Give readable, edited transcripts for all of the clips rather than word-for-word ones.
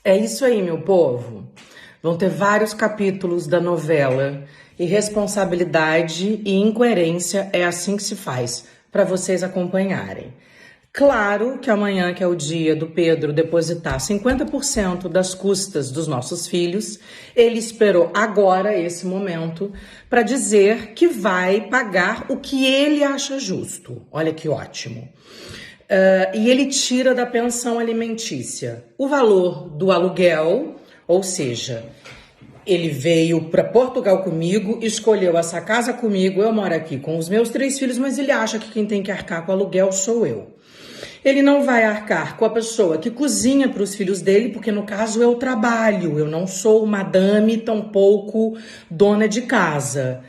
É isso aí, meu povo. Vão ter vários capítulos da novela. Irresponsabilidade e incoerência é assim que se faz, para vocês acompanharem. Claro que amanhã, que é o dia do Pedro depositar 50% das custas dos nossos filhos, ele esperou agora esse momento para dizer que vai pagar o que ele acha justo. Olha que ótimo. E ele tira da pensão alimentícia o valor do aluguel, ou seja, ele veio para Portugal comigo, escolheu essa casa comigo, eu moro aqui com os meus 3 filhos, mas ele acha que quem tem que arcar com o aluguel sou eu. Ele não vai arcar com a pessoa que cozinha para os filhos dele, porque no caso eu trabalho, eu não sou madame, tampouco dona de casa.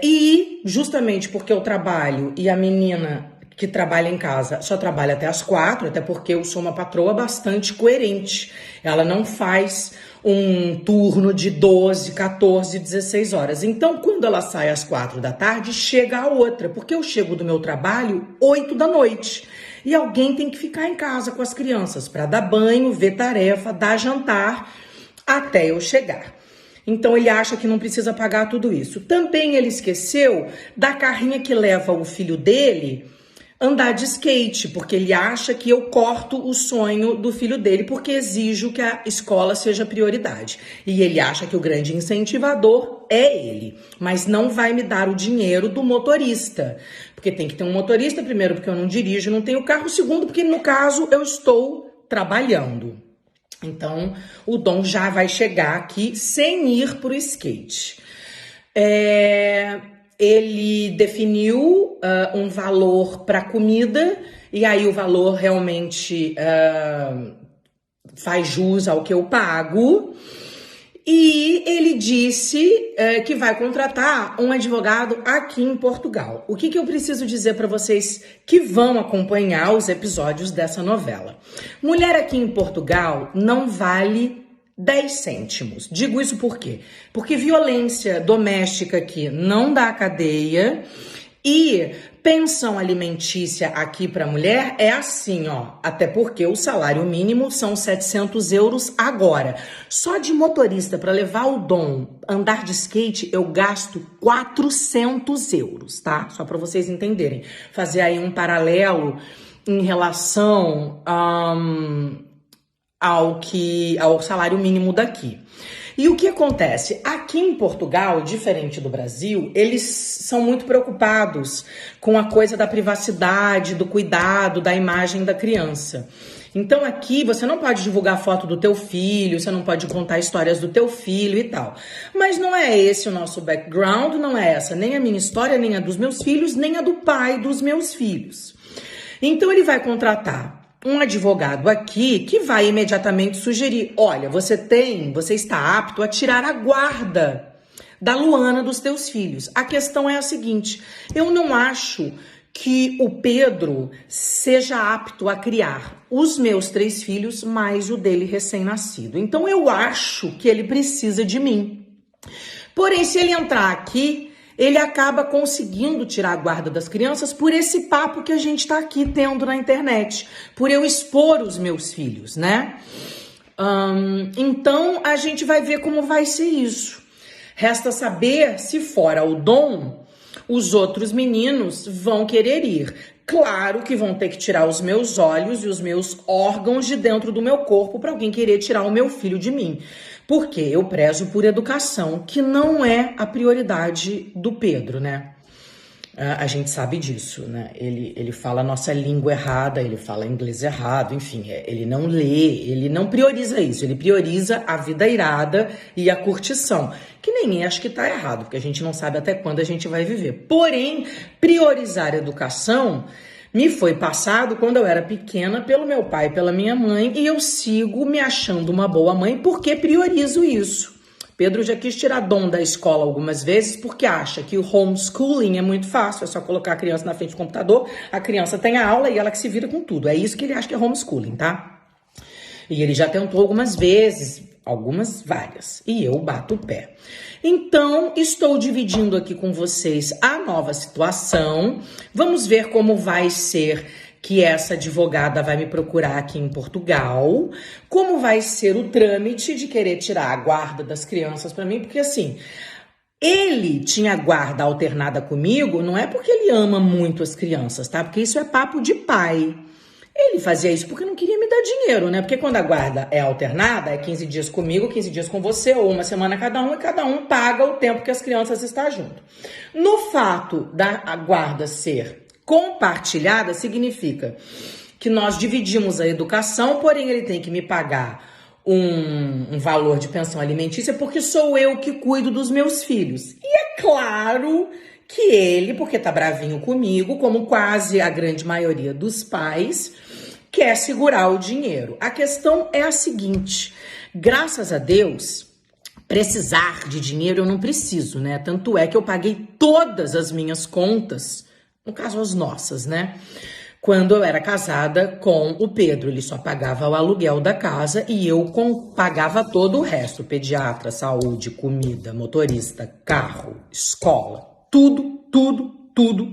E justamente porque eu trabalho e a menina que trabalha em casa só trabalha até as 4, até porque eu sou uma patroa bastante coerente. Ela não faz um turno de 12, 14, 16 horas. Então, quando ela sai às 4 da tarde, chega a outra, porque eu chego do meu trabalho 8 da noite. E alguém tem que ficar em casa com as crianças para dar banho, ver tarefa, dar jantar, até eu chegar. Então ele acha que não precisa pagar tudo isso. Também ele esqueceu da carrinha que leva o filho dele andar de skate, porque ele acha que eu corto o sonho do filho dele, porque exijo que a escola seja prioridade. E ele acha que o grande incentivador é ele, mas não vai me dar o dinheiro do motorista. Porque tem que ter um motorista, primeiro, porque eu não dirijo, não tenho carro, segundo, porque no caso eu estou trabalhando. Então, o Dom já vai chegar aqui sem ir pro skate. Ele definiu um valor para comida, e aí o valor realmente faz jus ao que eu pago. E ele disse que vai contratar um advogado aqui em Portugal. O que eu preciso dizer para vocês que vão acompanhar os episódios dessa novela? Mulher aqui em Portugal não vale 10 cêntimos. Digo isso por quê? Porque violência doméstica aqui não dá cadeia e pensão alimentícia aqui para mulher é assim, ó. Até porque o salário mínimo são 700 euros agora. Só de motorista para levar o Dom andar de skate eu gasto 400 euros, tá? Só para vocês entenderem. Fazer aí um paralelo em relação ao salário mínimo daqui. E o que acontece? Aqui em Portugal, diferente do Brasil, eles são muito preocupados com a coisa da privacidade, do cuidado, da imagem da criança. Então aqui você não pode divulgar foto do teu filho, você não pode contar histórias do teu filho e tal. Mas não é esse o nosso background, não é essa nem a minha história, nem a dos meus filhos, nem a do pai dos meus filhos. Então ele vai contratar um advogado aqui que vai imediatamente sugerir, olha, você está apto a tirar a guarda da Luana dos teus filhos. A questão é a seguinte, eu não acho que o Pedro seja apto a criar os meus 3 filhos mais o dele recém-nascido. Então eu acho que ele precisa de mim. Porém, se ele entrar aqui, ele acaba conseguindo tirar a guarda das crianças por esse papo que a gente tá aqui tendo na internet, por eu expor os meus filhos, né? Então, a gente vai ver como vai ser isso. Resta saber se fora o Dom, os outros meninos vão querer ir. Claro que vão ter que tirar os meus olhos e os meus órgãos de dentro do meu corpo para alguém querer tirar o meu filho de mim. Porque eu prezo por educação, que não é a prioridade do Pedro, né? A gente sabe disso, né? Ele fala a nossa língua errada, ele fala inglês errado, enfim, ele não lê, ele não prioriza isso, ele prioriza a vida irada e a curtição, que nem acho que tá errado, porque a gente não sabe até quando a gente vai viver. Porém, priorizar a educação me foi passado quando eu era pequena pelo meu pai e pela minha mãe, e eu sigo me achando uma boa mãe porque priorizo isso. Pedro já quis tirar Dom da escola algumas vezes porque acha que o homeschooling é muito fácil, é só colocar a criança na frente do computador, a criança tem a aula e ela que se vira com tudo. É isso que ele acha que é homeschooling, tá? E ele já tentou algumas vezes, várias, e eu bato o pé. Então, estou dividindo aqui com vocês a nova situação. Vamos ver como vai ser que essa advogada vai me procurar aqui em Portugal, como vai ser o trâmite de querer tirar a guarda das crianças para mim, porque assim, ele tinha guarda alternada comigo, não é porque ele ama muito as crianças, tá? Porque isso é papo de pai. Ele fazia isso porque não queria me dar dinheiro, né? Porque quando a guarda é alternada, é 15 dias comigo, 15 dias com você, ou uma semana cada um, e cada um paga o tempo que as crianças estão junto. No fato da guarda ser compartilhada, significa que nós dividimos a educação, porém ele tem que me pagar um valor de pensão alimentícia porque sou eu que cuido dos meus filhos. E é claro que ele, porque tá bravinho comigo, como quase a grande maioria dos pais, quer segurar o dinheiro. A questão é a seguinte, graças a Deus, precisar de dinheiro eu não preciso, né? Tanto é que eu paguei todas as minhas contas, no caso as nossas, né? Quando eu era casada com o Pedro, ele só pagava o aluguel da casa e eu pagava todo o resto, pediatra, saúde, comida, motorista, carro, escola, tudo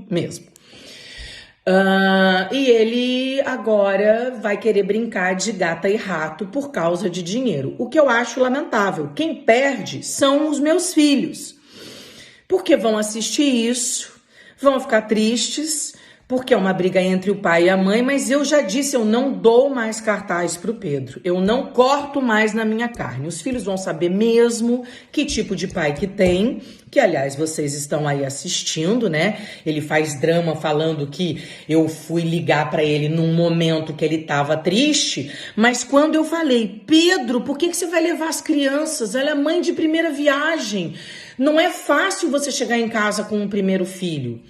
mesmo. E ele agora vai querer brincar de gata e rato por causa de dinheiro, o que eu acho lamentável. Quem perde são os meus filhos, porque vão assistir isso, vão ficar tristes, porque é uma briga entre o pai e a mãe, mas eu já disse, eu não dou mais cartaz pro Pedro, eu não corto mais na minha carne. Os filhos vão saber mesmo que tipo de pai que tem, que aliás vocês estão aí assistindo, né? Ele faz drama falando que eu fui ligar pra ele num momento que ele tava triste, mas quando eu falei, Pedro, por que você vai levar as crianças? Ela é mãe de primeira viagem, não é fácil você chegar em casa com um primeiro filho.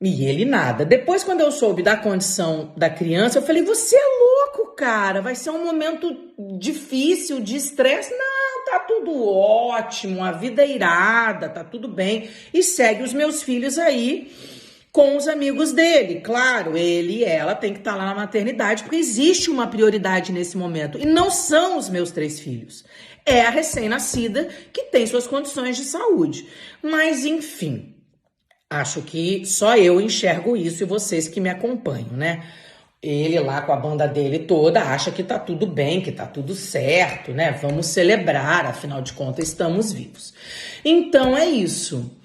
E ele nada. Depois, quando eu soube da condição da criança, eu falei, você é louco, cara, vai ser um momento difícil, de estresse. Não, tá tudo ótimo, a vida é irada, tá tudo bem. E segue os meus filhos aí com os amigos dele. Claro, ele e ela tem que estar lá na maternidade, porque existe uma prioridade nesse momento. E não são os meus 3 filhos. É a recém-nascida que tem suas condições de saúde. Mas, enfim, acho que só eu enxergo isso e vocês que me acompanham, né? Ele lá com a banda dele toda acha que tá tudo bem, que tá tudo certo, né? Vamos celebrar, afinal de contas estamos vivos. Então é isso.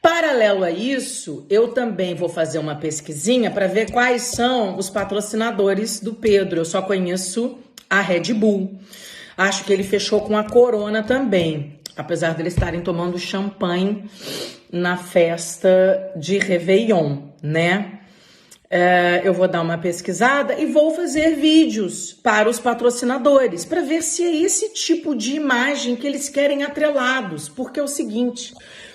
Paralelo a isso, eu também vou fazer uma pesquisinha para ver quais são os patrocinadores do Pedro. Eu só conheço a Red Bull. Acho que ele fechou com a Corona também, apesar deles estarem tomando champanhe na festa de Réveillon, né? Eu vou dar uma pesquisada e vou fazer vídeos para os patrocinadores, para ver se é esse tipo de imagem que eles querem atrelados, porque é o seguinte,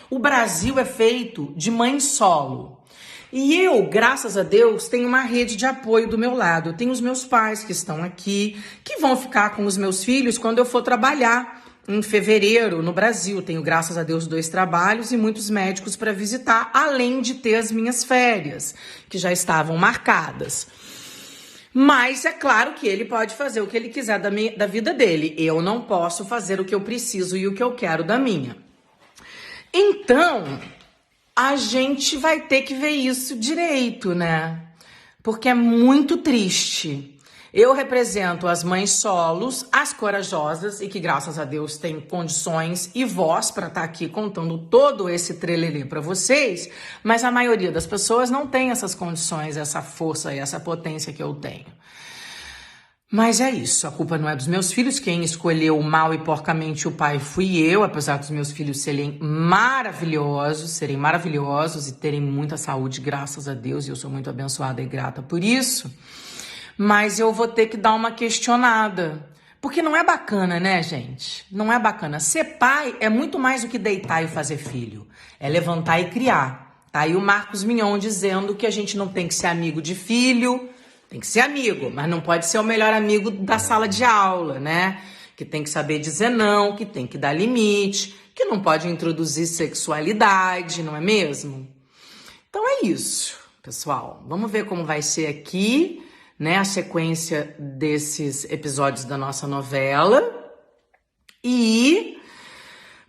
o Brasil é feito de mãe solo. E eu, graças a Deus, tenho uma rede de apoio do meu lado. Eu tenho os meus pais que estão aqui, que vão ficar com os meus filhos quando eu for trabalhar em fevereiro no Brasil. Tenho, graças a Deus, 2 trabalhos e muitos médicos para visitar, além de ter as minhas férias, que já estavam marcadas. Mas é claro que ele pode fazer o que ele quiser da vida dele. Eu não posso fazer o que eu preciso e o que eu quero da minha. Então, a gente vai ter que ver isso direito, né? Porque é muito triste. Eu represento as mães solos, as corajosas e que, graças a Deus, têm condições e voz para estar aqui contando todo esse trelelê para vocês, mas a maioria das pessoas não tem essas condições, essa força e essa potência que eu tenho. Mas é isso, a culpa não é dos meus filhos, quem escolheu mal e porcamente o pai fui eu, apesar dos meus filhos serem maravilhosos e terem muita saúde, graças a Deus, e eu sou muito abençoada e grata por isso. Mas eu vou ter que dar uma questionada, porque não é bacana, né, gente? Não é bacana. Ser pai é muito mais do que deitar e fazer filho, é levantar e criar. Tá aí o Marcos Mignon dizendo que a gente não tem que ser amigo de filho. Tem que ser amigo, mas não pode ser o melhor amigo da sala de aula, né? Que tem que saber dizer não, que tem que dar limite, que não pode introduzir sexualidade, não é mesmo? Então é isso, pessoal. Vamos ver como vai ser aqui, né? A sequência desses episódios da nossa novela. E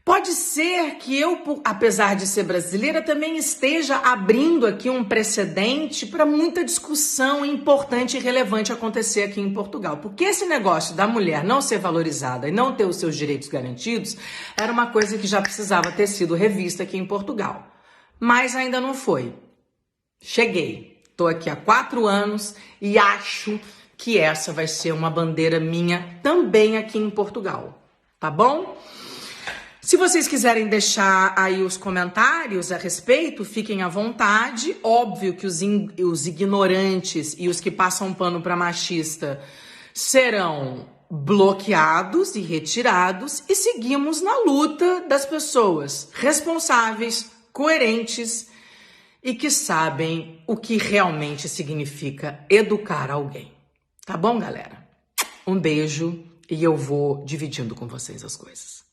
Pode ser que eu, apesar de ser brasileira, também esteja abrindo aqui um precedente para muita discussão importante e relevante acontecer aqui em Portugal. Porque esse negócio da mulher não ser valorizada e não ter os seus direitos garantidos era uma coisa que já precisava ter sido revista aqui em Portugal. Mas ainda não foi. Cheguei. Estou aqui há 4 anos e acho que essa vai ser uma bandeira minha também aqui em Portugal. Tá bom? Se vocês quiserem deixar aí os comentários a respeito, fiquem à vontade. Óbvio que os ignorantes e os que passam pano para machista serão bloqueados e retirados e seguimos na luta das pessoas responsáveis, coerentes e que sabem o que realmente significa educar alguém. Tá bom, galera? Um beijo e eu vou dividindo com vocês as coisas.